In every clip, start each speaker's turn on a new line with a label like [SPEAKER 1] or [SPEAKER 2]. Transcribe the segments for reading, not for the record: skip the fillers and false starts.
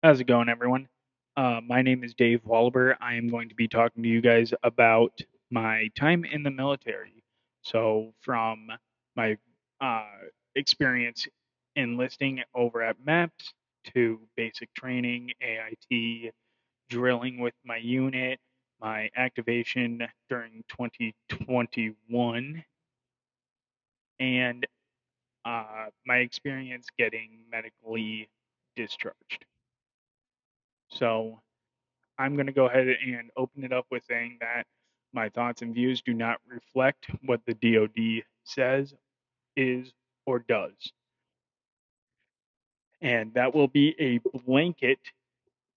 [SPEAKER 1] How's it going, everyone? My name is Dave Wahlber. I am going to be talking to you guys about my time in the military. So, from my uh, experience enlisting over at MEPS to basic training, AIT, drilling with my unit, my activation during 2021, and my experience getting medically discharged. So, I'm going to go ahead and open it up with saying that my thoughts and views do not reflect what the DoD says, is, or does. And that will be a blanket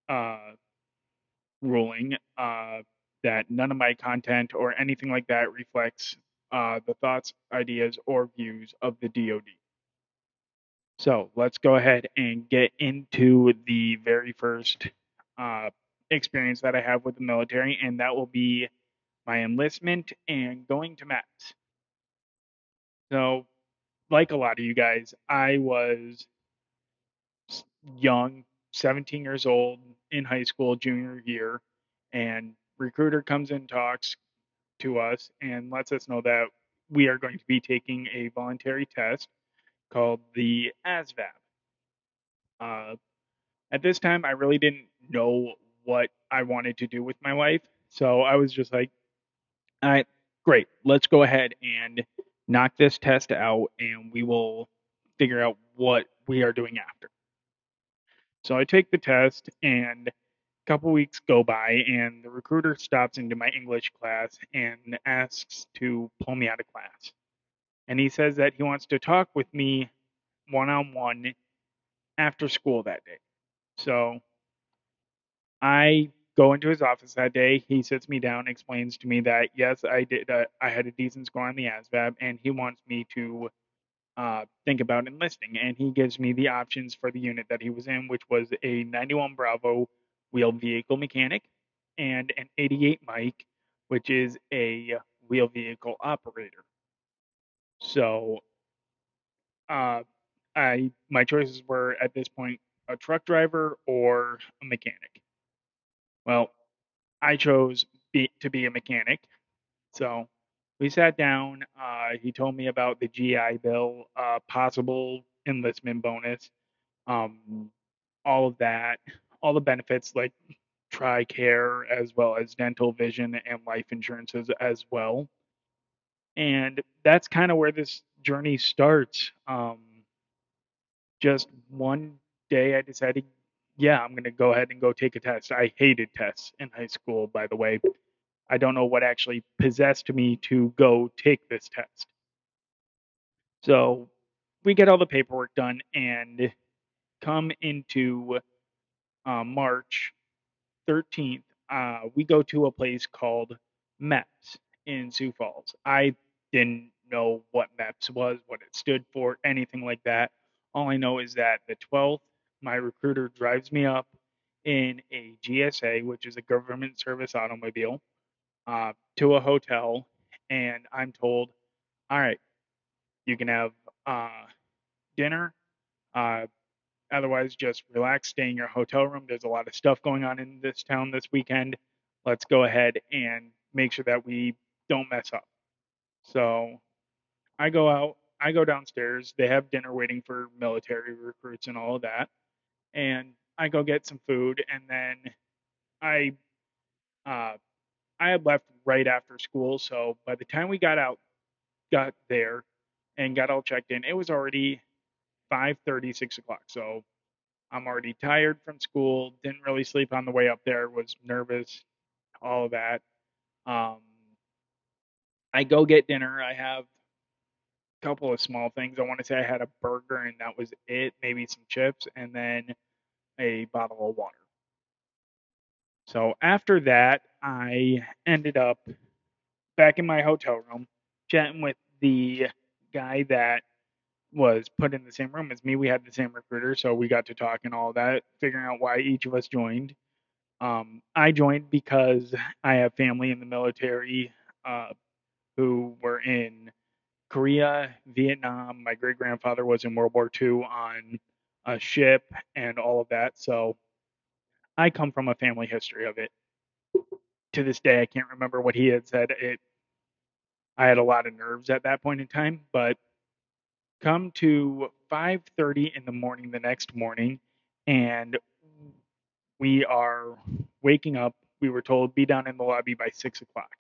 [SPEAKER 1] uh, ruling that none of my content or anything like that reflects the thoughts, ideas, or views of the DoD. So let's go ahead and get into the very first uh, experience that I have with the military, and that will be my enlistment and going to MEPS. So, like a lot of you guys, I was young, 17 years old in high school, junior year, and recruiter comes and talks to us and lets us know that we are going to be taking a voluntary test called the ASVAB. Uh, at this time, I really didn't know what I wanted to do with my life, so I was just like, all right, great. Let's go ahead and knock this test out and we will figure out what we are doing after. So I take the test and a couple weeks go by and the recruiter stops into my English class and asks to pull me out of class. And he says that he wants to talk with me one on one after school that day. So I go into his office that day. He sits me down, explains to me that yes, I did. I had a decent score on the ASVAB, and he wants me to think about enlisting. And he gives me the options for the unit that he was in, which was a 91 Bravo wheeled vehicle mechanic and an 88 Mike, which is a wheel vehicle operator. So uh, I my choices were at this point a truck driver or a mechanic. Well, I chose to be a mechanic. So we sat down. He told me about the GI Bill, possible enlistment bonus, um, all of that, all the benefits like TRICARE as well as dental, vision, and life insurances as well. And that's kind of where this journey starts. Just one day I decided, yeah, I'm going to go ahead and go take a test. I hated tests in high school, by the way. I don't know what actually possessed me to go take this test. So we get all the paperwork done and come into March 13th. We go to a place called MEPS in Sioux Falls. I didn't know what MEPS was, what it stood for, anything like that. All I know is that the 12th, my recruiter drives me up in a GSA, which is a government service automobile, to a hotel, and I'm told, all right, you can have uh, dinner. Uh, Otherwise, just relax, stay in your hotel room. There's a lot of stuff going on in this town this weekend. Let's go ahead and make sure that we don't mess up. So I go out, I go downstairs. They have dinner waiting for military recruits and all of that. And I go get some food, and then I uh, I had left right after school. So by the time we got there, and got all checked in, it was already 5:30, 6 o'clock. So I'm already tired from school. Didn't really sleep on the way up there. Was nervous. All of that. Um, I go get dinner. I have a couple of small things. I want to say I had a burger and that was it. Maybe some chips and then a bottle of water. So after that, I ended up back in my hotel room chatting with the guy that was put in the same room as me. We had the same recruiter, so we got to talk and all that, figuring out why each of us joined. I joined because I have family in the military uh, who were in Korea, Vietnam. My great grandfather was in World War II on a ship and all of that. So I come from a family history of it. To this day, I can't remember what he had said. I had a lot of nerves at that point in time, but come to 5:30 in the morning the next morning, and we are waking up. We were told be down in the lobby by 6 o'clock.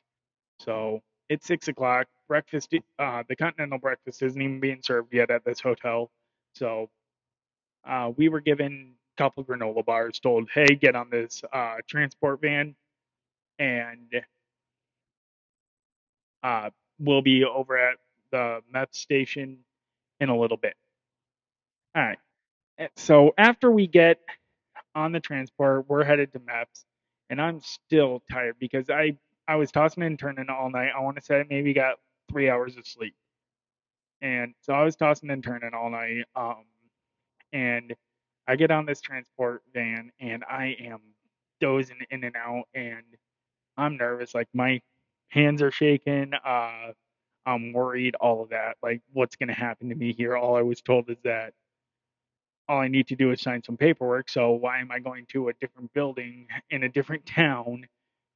[SPEAKER 1] So it's 6 o'clock. Breakfast, the continental breakfast isn't even being served yet at this hotel. So we were given a couple granola bars, told, "Hey, get on this transport van, and uh, we'll be over at the MEPS station in a little bit." All right. So after we get on the transport, we're headed to MEPS, and I'm still tired because I was tossing and turning all night. I want to say I maybe got 3 hours of sleep, and so I was tossing and turning all night. And I get on this transport van, and I am dozing in and out, and I'm nervous. Like my hands are shaking. I'm worried. All of that. Like what's going to happen to me here? All I was told is that all I need to do is sign some paperwork. So why am I going to a different building in a different town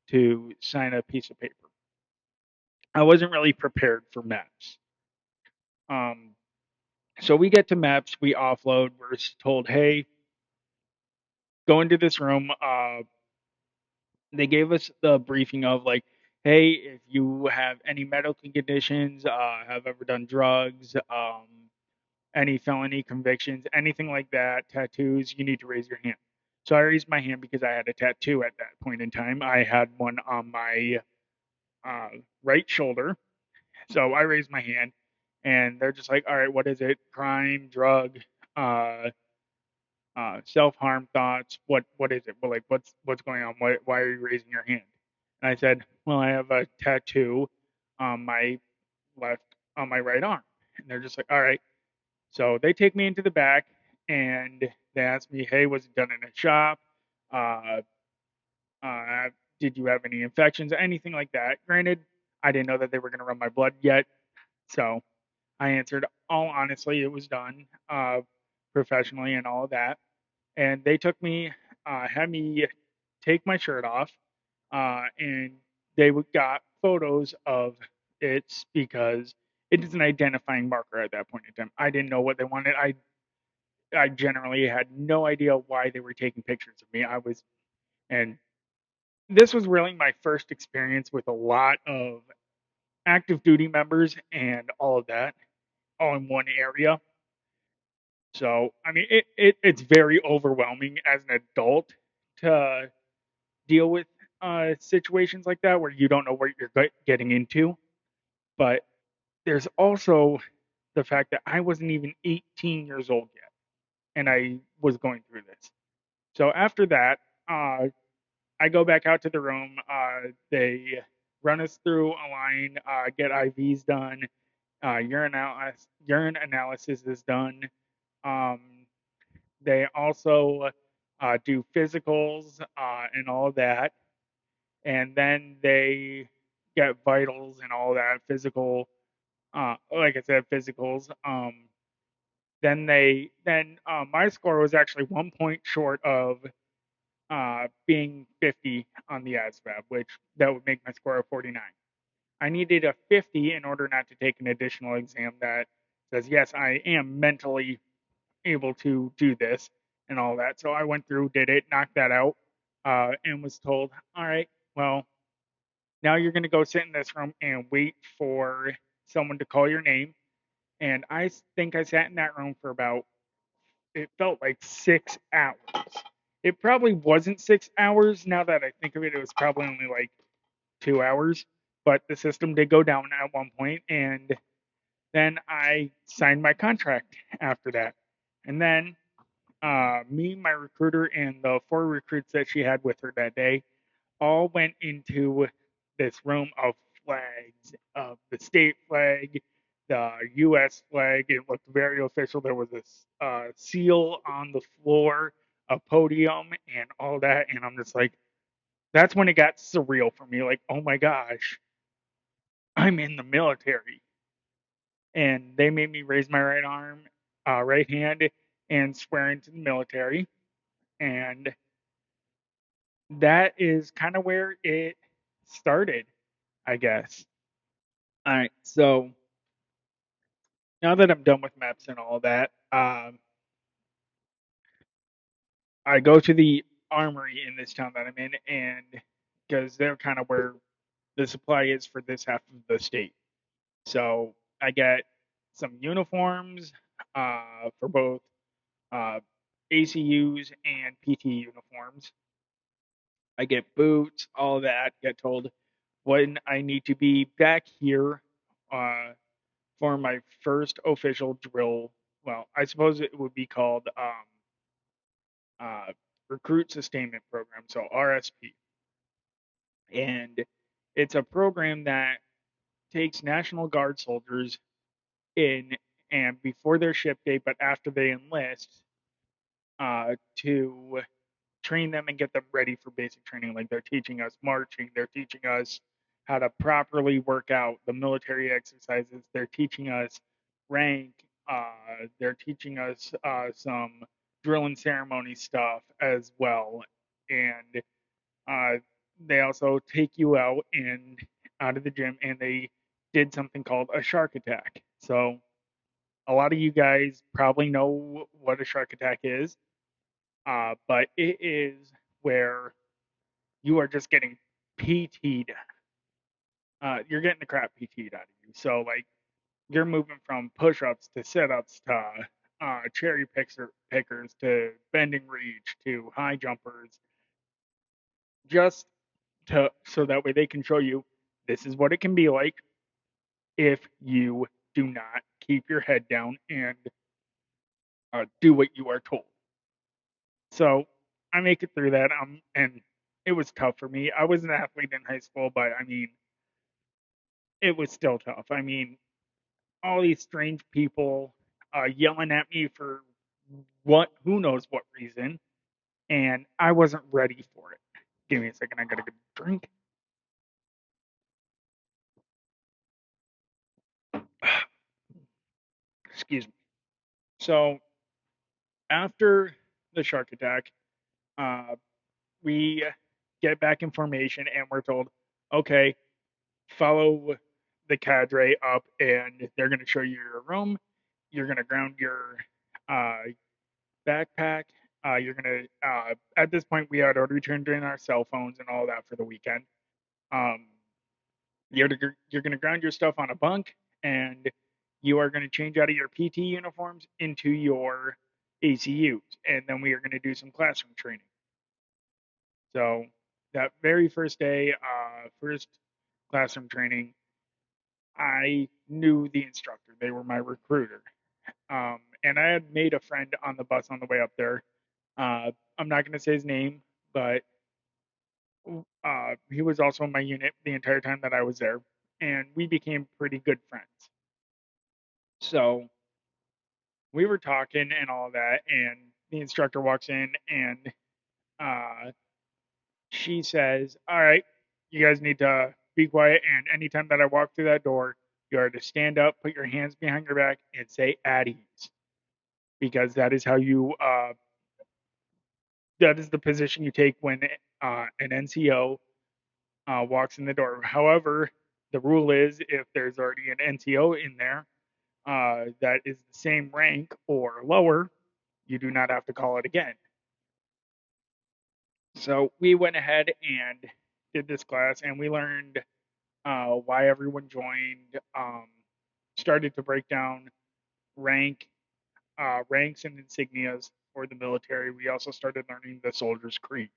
[SPEAKER 1] to sign a piece of paper? I wasn't really prepared for MEPS. Um, so we get to MEPS, we offload. We're told, hey, go into this room. They gave us the briefing of like, hey, if you have any medical conditions, have ever done drugs, any felony convictions, anything like that, tattoos, you need to raise your hand. So I raised my hand because I had a tattoo at that point in time. I had one on my uh, right shoulder. So I raised my hand, and they're just like, all right, what is it? Crime, drug, uh, self harm thoughts. What is it? Well, like what's going on? Why are you raising your hand? And I said, well, I have a tattoo on my left on my right arm. And they're just like, all right. So they take me into the back and they ask me, hey, was it done in a shop? Uh, did you have any infections? Anything like that. Granted, I didn't know that they were going to run my blood yet. So I answered, all honestly, it was done professionally and all of that. And they took me, had me take my shirt off, and they got photos of it because it is an identifying marker at that point in time. I didn't know what they wanted. I generally had no idea why they were taking pictures of me. And this was really my first experience with a lot of active duty members and all of that all in one area. So, I mean, it's very overwhelming as an adult to deal with situations like that where you don't know what you're getting into. But there's also the fact that I wasn't even 18 years old yet, and I was going through this. So after that, I go back out to the room. They run us through a line, get IVs done, urine analysis is done. Um, they also do physicals and all of that, and then they get vitals and all that physical. Like I said, physicals. Then my score was actually 1 point short of being 50 on the ASVAB, which that would make my score a 49. I needed a 50 in order not to take an additional exam that says, yes, I am mentally able to do this and all that. So I went through, did it, knocked that out, and was told, all right, well, now you're going to go sit in this room and wait for someone to call your name. And I think I sat in that room for about, it felt like 6 hours. It probably wasn't 6 hours. Now that I think of it, it was probably only like 2 hours. But the system did go down at one point, and then I signed my contract after that. And then me, my recruiter, and the four recruits that she had with her that day all went into this room of flags, of the state flag, the U.S. flag. It looked very official. There was a seal on the floor, a podium, and all that. And I'm just like, that's when it got surreal for me. Like, oh my gosh, I'm in the military. And they made me raise my right arm, right hand, and swear into the military. And that is kind of where it started, I guess. All right, so now that I'm done with MEPS and all that, I go to the armory in this town that I'm in, and because they're kind of where the supply is for this half of the state. So I get some uniforms for both uh, ACUs and PT uniforms. I get boots, all that. Get told when I need to be back here uh, for my first official drill. Well, I suppose it would be called uh, Recruit Sustainment Program, so RSP. And it's a program that takes National Guard soldiers in and before their ship date, but after they enlist, to train them and get them ready for basic training. Like they're teaching us marching, they're teaching us how to properly work out the military exercises, they're teaching us rank, they're teaching us some drill and ceremony stuff as well. And uh, they also take you out of the gym and they did something called a shark attack. So a lot of you guys probably know what a shark attack is, but it is where you are just getting PT'd. You're getting the crap PT'd out of you. So like you're moving from push-ups to sit-ups to cherry pickers to bending reach to high jumpers, just to so that way they can show you this is what it can be like if you do not keep your head down and do what you are told. So I make it through that. And it was tough for me. I was an athlete in high school, but I mean, it was still tough. I mean, all these strange people yelling at me for who knows what reason, and I wasn't ready for it. Give me a second. I gotta get a drink. Excuse me. So after the shark attack, uh, we get back in formation and we're told, okay, follow the cadre up and they're going to show you your room. You're going to ground your uh, backpack. You're going to, at this point, we had already turned in our cell phones and all that for the weekend. Um, you're going to ground your stuff on a bunk and you are going to change out of your PT uniforms into your ACUs. And then we are going to do some classroom training. So that very first day, first classroom training, I knew the instructor. They were my recruiter. And I had made a friend on the bus on the way up there. I'm not going to say his name, but he was also in my unit the entire time that I was there. And we became pretty good friends. So we were talking and all that. And the instructor walks in and uh, she says, all right, you guys need to be quiet. And anytime that I walk through that door, you are to stand up, put your hands behind your back, and say at ease. Because that is the position you take when an NCO walks in the door. However, the rule is if there's already an NCO in there that is the same rank or lower, you do not have to call it again. So we went ahead and did this class, and we learned why everyone joined. Started to break down ranks and insignias for the military. We also started learning the Soldier's Creed.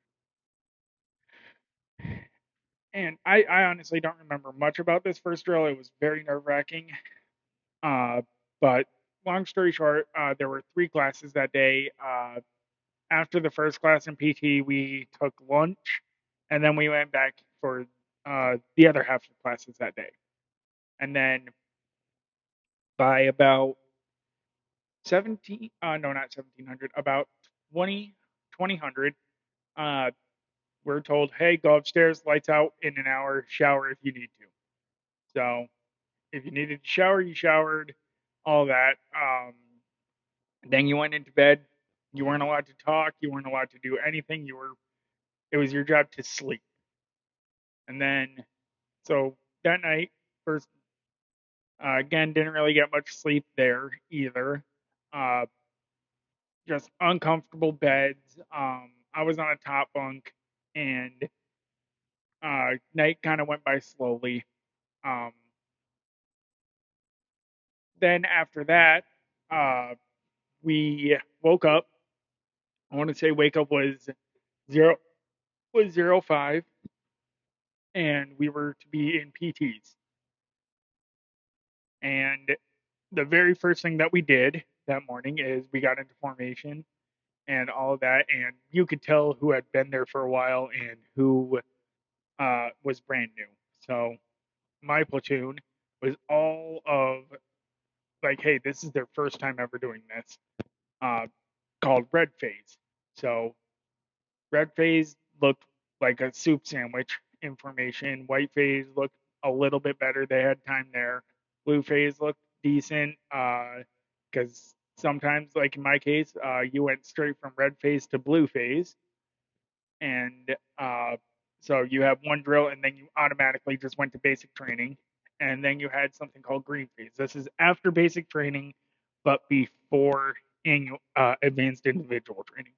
[SPEAKER 1] And I honestly don't remember much about this first drill. It was very nerve wracking. But long story short, there were three classes that day. After the first class in PT, we took lunch, and then we went back for the other half of classes that day. And then by about 17, no, not 1700, about 2000, uh, we're told, hey, go upstairs, lights out in an hour, shower if you need to. So if you needed to shower, you showered, all that. Then you went into bed. You weren't allowed to talk. You weren't allowed to do anything. You were it was your job to sleep. And then, so that night, first, again, didn't really get much sleep there either. Uh, just uncomfortable beds. I was on a top bunk, and night kind of went by slowly. Um, then after that, uh, we woke up. I want to say wake up zero was 05, and we were to be in PTs. And the very first thing that we did that morning is we got into formation and all of that, and you could tell who had been there for a while and who was brand new. So my platoon was all of like, hey, this is their first time ever doing this, uh, called red phase. So red phase looked like a soup sandwich in formation. White phase looked a little bit better. They had time there. Blue phase looked decent because sometimes, like in my case, you went straight from red phase to blue phase, and so you have one drill, and then you automatically just went to basic training, and then you had something called green phase. This is after basic training, but before annual advanced individual training.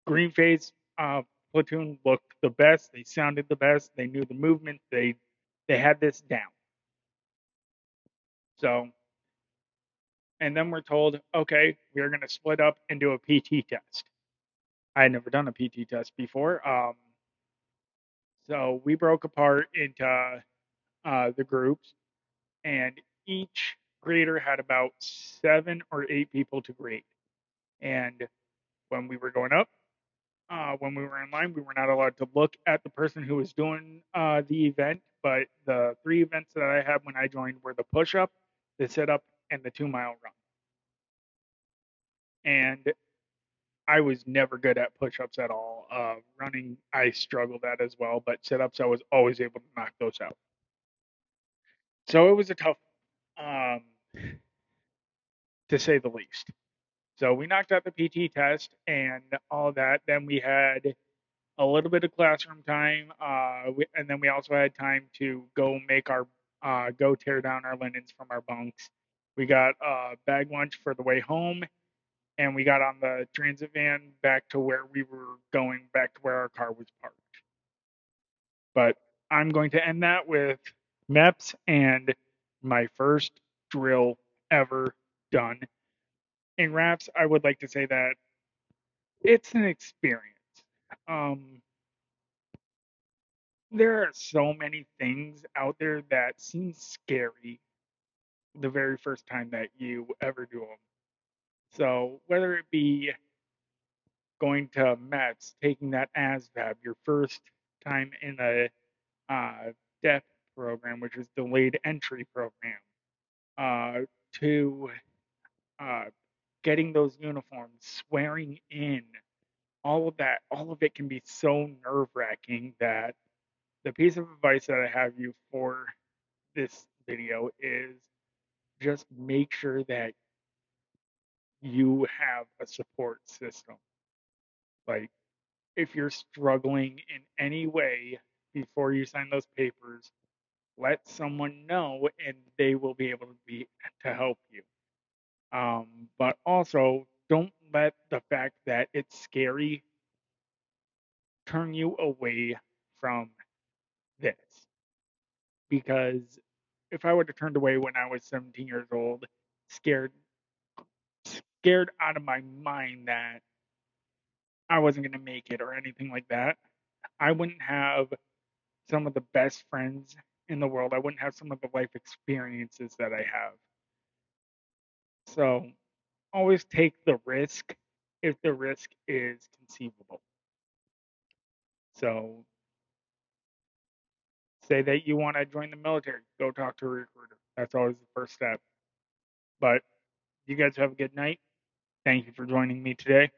[SPEAKER 1] Green phase platoon looked the best. They sounded the best. They knew the movement. They had this down. So, and then we're told, okay, we're going to split up and do a PT test. I had never done a PT test before. So we broke apart into the groups, and each grader had about 7 or 8 people to grade. And when we were going up, when we were in line, we were not allowed to look at the person who was doing the event. But the 3 events that I had when I joined were the push up, the sit up, and the 2 mile run. And I was never good at push ups at all. Running, I struggled at as well, but sit ups, I was always able to knock those out. So it was a tough, um, to say the least. So we knocked out the PT test and all that. Then we had a little bit of classroom time, and then we also had time to go tear down our linens from our bunks. We got bag lunch for the way home, and we got on the transit van back to where we were going, back to where our car was parked. But I'm going to end that with MEPS and my first drill ever done. In RAPS, I would like to say that it's an experience. Um, there are so many things out there that seem scary the very first time that you ever do them. So whether it be going to METS, taking that ASVAB, your first time in a DEF program, which is delayed entry program, to uh, getting those uniforms, swearing in, all of it can be so nerve wracking that the piece of advice that I have you for this video is just make sure that you have a support system. Like, if you're struggling in any way before you sign those papers, let someone know and they will be able to help you. But also, don't let the fact that it's scary turn you away from this. Because if I would have turned away when I was 17 years old, scared scared out of my mind that I wasn't going to make it or anything like that, I wouldn't have some of the best friends in the world. I wouldn't have some of the life experiences that I have. So always take the risk if the risk is conceivable. So say that you want to join the military, go talk to a recruiter. That's always the first step. But you guys have a good night. Thank you for joining me today.